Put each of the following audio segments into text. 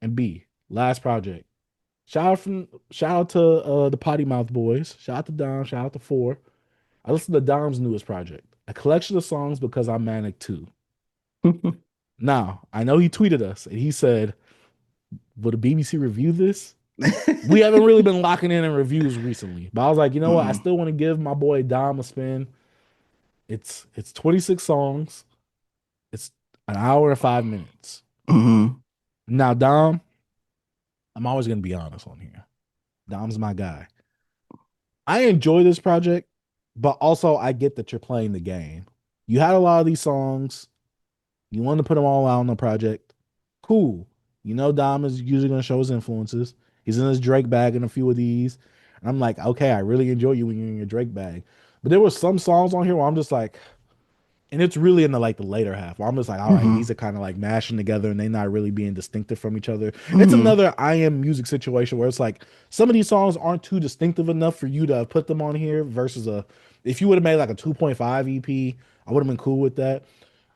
And B, last project. Shout out to the Potty Mouth Boys. Shout out to Dom. Shout out to Four. I listened to Dom's newest project, a collection of songs because I'm Manic too. Now, I know he tweeted us and he said, "Will the BBC review this?" We haven't really been locking in reviews recently, but I was like, you know what? I Mm-mm. still want to give my boy Dom a spin. It's 26 songs. It's an hour and 5 minutes. Mm-hmm. Now, Dom, I'm always gonna be honest on here. Dom's my guy. I enjoy this project, but also I get that you're playing the game. You had a lot of these songs. You want to put them all out on the project. Cool. You know, Dom is usually going to show his influences. He's in his Drake bag in a few of these. And I'm like, okay, I really enjoy you when you're in your Drake bag. But there were some songs on here where I'm just like, and it's really in the like the later half where I'm just like, all right, Mm-hmm. these are kind of like mashing together and they're not really being distinctive from each other. It's Mm-hmm. another I am music situation where it's like some of these songs aren't too distinctive enough for you to put them on here versus a if you would have made like a 2.5 EP, I would have been cool with that.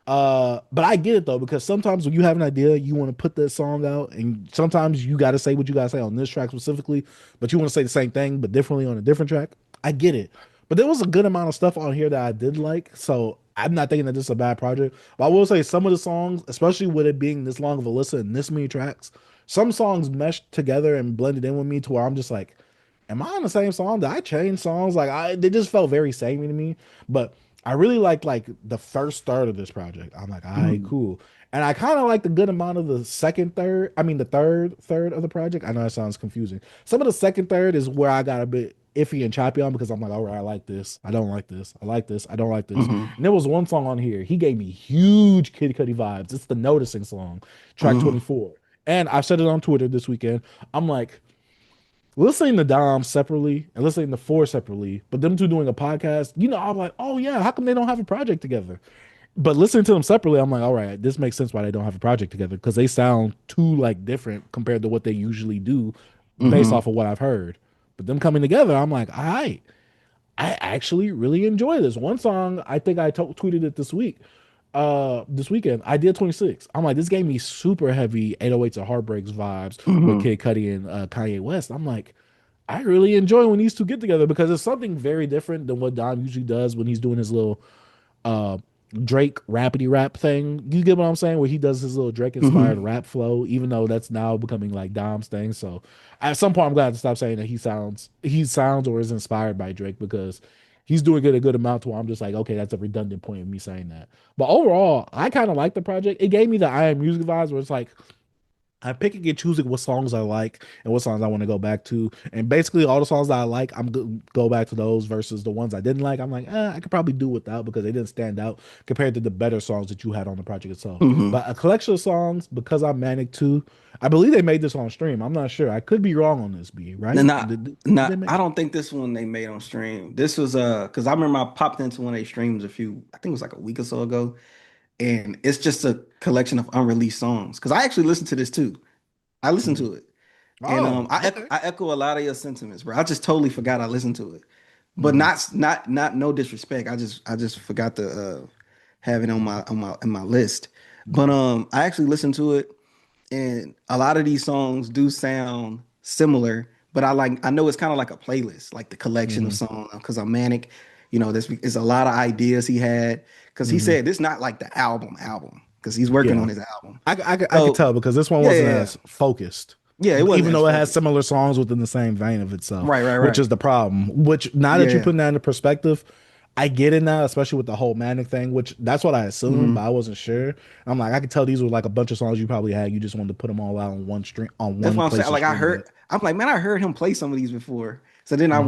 But I get it though, because sometimes when you have an idea, you want to put that song out, and sometimes you got to say what you got to say on this track specifically, but you want to say the same thing but differently on a different track. I get it, but there was a good amount of stuff on here that I did like, so I'm not thinking that this is a bad project. But I will say some of the songs, especially with it being this long of a list and this many tracks, some songs meshed together and blended in with me to where I'm just like, am I on the same song? Did I change songs? Like they just felt very samey to me. But I really liked like the first third of this project. I'm like, all right, Mm-hmm. cool. And I kind of liked a good amount of the second third. I mean, the third of the project. I know that sounds confusing. Some of the second third is where I got a bit iffy and choppy on because I'm like, all right, I like this. I don't like this. I like this. I don't like this. Mm-hmm. And there was one song on here. He gave me huge Kid Cudi vibes. It's the Noticing song, track Mm-hmm. 24. And I said it on Twitter this weekend. I'm like, listening to Dom separately and listening to Four separately, but them two doing a podcast, I'm like, oh yeah, how come they don't have a project together? But listening to them separately, I'm like, all right, this makes sense why they don't have a project together because they sound too like different compared to what they usually do based Mm-hmm. off of what I've heard. But them coming together, I'm like, all right, I actually really enjoy this. One song, I think I tweeted it this weekend. I did 26. I'm like, this gave me super heavy 808s and Heartbreaks vibes with Mm-hmm. Kid Cudi and Kanye West. I'm like, I really enjoy when these two get together because it's something very different than what Don usually does when he's doing his little uh Drake rapidy rap thing. You get what I'm saying? Where he does his little Drake inspired Mm-hmm. rap flow, even though that's now becoming like Dom's thing. So at some point I'm glad to stop saying that he sounds or is inspired by Drake because he's doing it a good amount to where I'm just like, okay, that's a redundant point of me saying that. But overall, I kind of like the project. It gave me the I am music vibes where it's like I'm picking and choosing what songs I like and what songs I want to go back to. And basically, all the songs that I like, I'm going to go back to those versus the ones I didn't like. I'm like, I could probably do without because they didn't stand out compared to the better songs that you had on the project itself. Mm-hmm. But a collection of songs, because I'm Manic too, I believe they made this on stream. I'm not sure. I could be wrong on this, B, right? Not, Did they not. make? I don't think this one they made on stream. This was because I remember I popped into one of their streams I think it was like a week or so ago, and it's just a collection of unreleased songs. Because I actually listened to this too. I listened Mhm. to it, and Oh, okay. I echo a lot of your sentiments, bro. I just totally forgot I listened to it, but Mhm. not no disrespect. I just forgot to have it on my list. But I actually listened to it, and a lot of these songs do sound similar. But I know it's kind of like a playlist, like the collection of Mhm. songs. Because I'm Manic, there's is a lot of ideas he had. Because he Mhm. said it's not like the album, because he's working Yeah. on his album. I could So tell because this one yeah, wasn't yeah, yeah. as focused. Yeah, it wasn't Even as though it has focused. similar songs within the same vein of itself, Right, right, which right. is the problem. Which now Yeah, that you're yeah. putting that into perspective, I get it now, especially with the whole Manic thing, which that's what I assumed, but Hmm. I wasn't sure. I'm like, I could tell these were like a bunch of songs you probably had. You just wanted to put them all out on one stream, on That's one what I'm place saying. to Like stream it. I'm like, man, I heard him play some of these before. So then Hmm.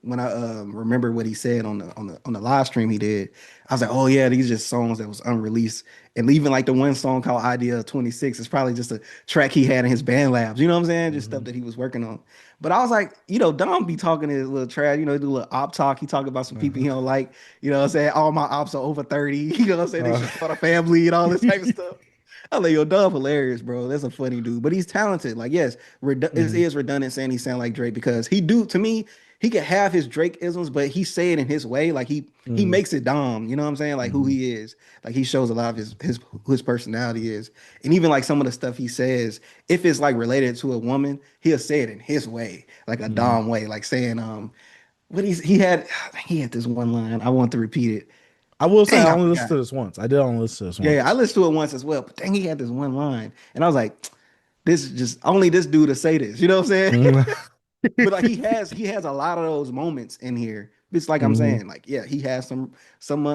when I remember what he said on the live stream he did, I was like, oh yeah, these are just songs that was unreleased. And even like the one song called Idea 26 is probably just a track he had in his band labs. You know what I'm saying? Just stuff Hmm. that he was working on. But I was like, Dom be talking his little trash, he do a little op talk. He talk about some people he Uh-huh. don't like, what I'm saying? All my ops are over 30, what I'm saying? They should start a family and all this type of stuff. I'm like, yo, Dove hilarious, bro. That's a funny dude, but he's talented. Like, yes, it Hmm. is redundant saying he sound like Drake because he do to me. he could have his Drake isms, but he say it in his way. Like he Mm, makes it Dom. You know what I'm saying? Like who mhm, he is. Like he shows a lot of his who his personality is, and even like some of the stuff he says, if it's like related to a woman, he'll say it in his way, like a mhm. Dom way, like saying what he had this one line. I want to repeat it. I will say I Dang, I only listened forgot. to this once. I did only listen to this Yeah, I once. listened to it once as well, but dang, he had this one line, and I was like, this is just only this dude to say this. You know what I'm saying? Mhm. But like he has a lot of those moments in here. It's like I'm Mhm, saying, like yeah, he has some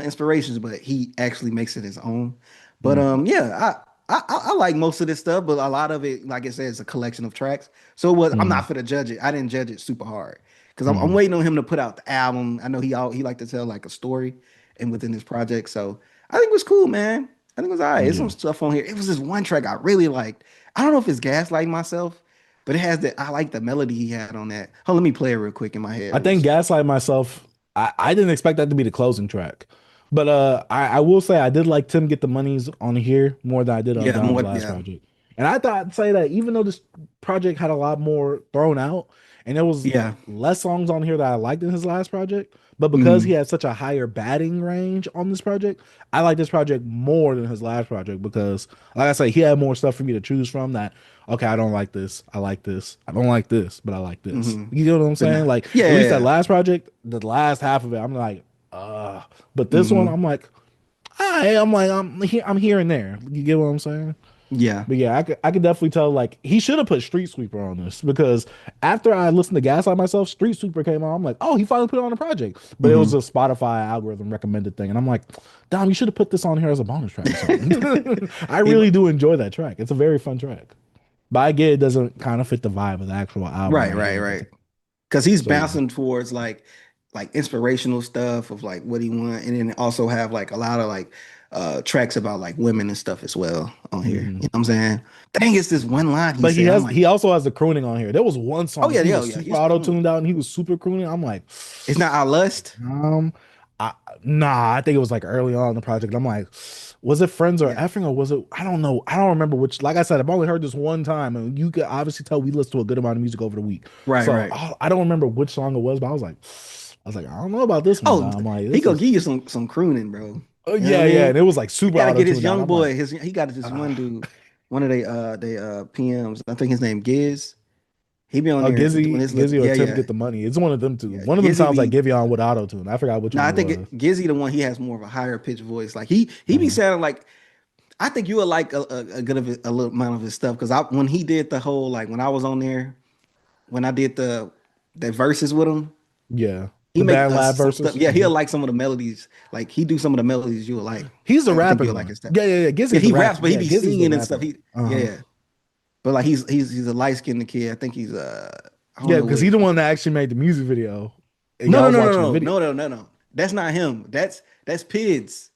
inspirations, but he actually makes it his own. But mhm, yeah, I like most of this stuff, but a lot of it, like I said, is a collection of tracks. So it was I'm mhm, not for to judge it. I didn't judge it super hard because I'm mhm. waiting on him to put out the album. I know he like to tell like a story and within his project. So I think it was cool, man. I think it was all right. There's some Yeah. stuff on here. It was this one track I really liked. I don't know if it's gaslighting myself, but it has that. I like the melody he had on that. Hold, let me play it real quick in my head. I think Gaslight Myself, I didn't expect that to be the closing track. But I will say I did like Tim Get the Monies on here more than I did on Yeah, Dom's more. last Yeah, project. And I thought I'd say that even though this project had a lot more thrown out and there was yeah. less songs on here that I liked in his last project, but because he Mm, had such a higher batting range on this project, I like this project more than his last project because, like I say, he had more stuff for me to choose from that, okay, I don't like this. I like this. I don't like this, but I like this. hmm. You get what I'm But saying? nah. Like Yeah, at yeah, least that yeah. last project, the last half of it, I'm like, but this one, Hmm. I'm like, I'm like, I'm here and there. You get what I'm saying? Yeah. But yeah, I could definitely tell like he should have put Street Sweeper on this because after I listened to Gaslight Myself, Street Sweeper came on. I'm like, oh, he finally put it on the project. But it was Hmm. a Spotify algorithm recommended thing. And I'm like, Dom, you should have put this on here as a bonus track or something. I It- really do enjoy that track. It's a very fun track. But I get it doesn't kind of fit the vibe of the actual album right, right right, here. right. Because he's So yeah. bouncing towards like inspirational stuff of like what he want, and then also have like a lot of like tracks about like women and stuff as well on here. You know Mhm. what I'm saying? Dang, it's this one line he But said. I'm like, he also has the crooning on here. There was one oh song yeah, he yeah, was yeah. super He's auto cool. tuned out and he was super crooning. I'm like, It's not our lust. um, I, nah, I think it was like early on in the project. I'm like, was it friends or Yeah. effing or was it? I don't know. I don't remember which. Like I said, I've only heard this one time, and you could obviously tell we listened to a good amount of music over the week. Right, So right. I don't remember which song it was, but I was like, I don't know about this one. Oh, Dom. I'm like, he this gonna is, give you some crooning, bro. oh You know what I yeah, yeah, and mean? it was like We super gotta auto get his tuned out. young I'm like, boy. He got this one ah. dude, one of they PMs. I think his name Giz. He be on there doing his Gizzy or yeah, Tim yeah, get the money. It's one of them two. yeah. One of them Gizzy sounds like be Giveon with auto tune. I forgot which no, one I it think was. Gizzy the one he has more of a higher pitched voice. Like he be Uh-huh. sounding like I think you would like a good of a little amount of his stuff because I when he did the whole like when I was on there when I did the verses with him. Yeah, He the make band lab some stuff. versus. Yeah, he'll like some of the melodies. Like he do some of the melodies you will like. He's the I think rapping you'll like one. his stuff. Yeah, yeah, yeah. Yeah, Gizzy's the he rap. raps, but he Yeah, be Gizzy's the singing and stuff. rapper. He yeah, Uh-huh. yeah. But like he's a light skinned kid. I think he's I don't Yeah, know because what he's he's the from. one that actually made the music video, and No, y'all no, was no, watching the no, no, video. no, no, no, no. That's not him. That's Pids.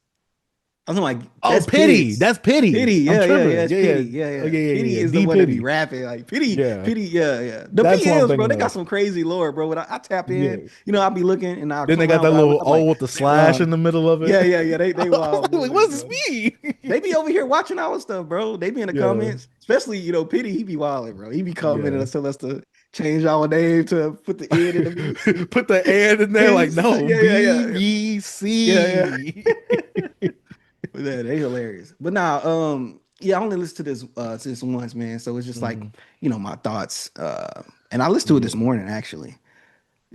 I'm like, Oh, that's Pity. Pids. That's Pity. Pity, I'm yeah, yeah, yeah, tripping. it's Yeah, Pity, yeah. yeah, Oh, yeah. yeah, yeah, yeah, Pity yeah. is the D one that be Pity. rapping, like Pity, Yeah, Pity, yeah, yeah. The that's what I'm PMs, bro, thinking they got of. some crazy lore, bro. When I tap in, Yeah. I'll be looking and I'll Then they got clown, that but I look, little I'm O like, with the they slash in wild. the middle of Yeah, it. yeah, yeah. They wild Like, boys, what's this bro. me? They be over here watching our stuff, bro. They be in the Yeah, comments, especially Pity. He be wilding, bro. He be commenting yeah. and tell us to change our name to put the N in the BBC. Put the and in there, like, no, Yeah, yeah, yeah, yeah, BBC. yeah. But yeah, they hilarious. But now, yeah, I only listened to this once, man. So it's just like, Mhm. my thoughts. And I listened to it this Yeah. morning actually.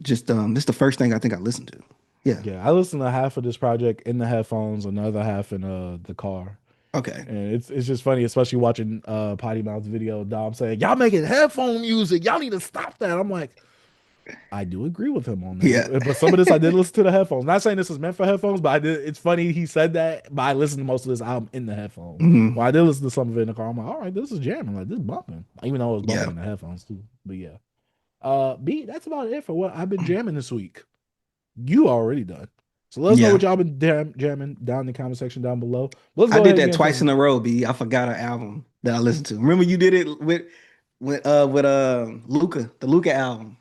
Just this is the first thing I think I listened to. Yeah. Yeah, I listened to half of this project in the headphones, another half in the car. Okay. And it's just funny, especially watching Potty Mouth's video, Dom saying, y'all making headphone music. Y'all need to stop that. I'm like, I do agree with him on Yeah. that. But some of this I did listen to the headphones. Not saying this is meant for headphones, but I did it's funny he said that, but I listened to most of this album in the headphones. Mhm. Well, I did listen to some of it in the car. I'm like, all right, this is jamming. Like this is bumping. Even though it was bumping Yeah. in the headphones too. But yeah. B, that's about it for what I've been jamming this week. You already done. So let us know Yeah. what y'all been jamming down in the comment section down below. Let's I go did ahead and that get into twice them. in a row, B. I forgot an album that I listened to. Remember you did it with Luca, the Luca album.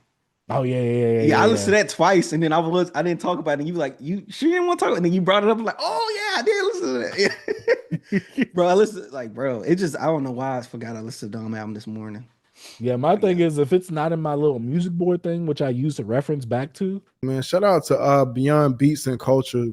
Oh yeah, yeah, yeah, Yeah, yeah, I listened to yeah. that twice, and then I didn't talk about it. And you were like, you sure you didn't want to talk? And then you brought it up. I'm like, oh yeah, I did listen to that. Yeah. Bro, I listened like, bro, it just I don't know why I forgot I listened to Dom album this morning. Yeah, my thing Yeah. is if it's not in my little music board thing, which I use to reference back to, Man, shout out to Beyond Beats and Culture.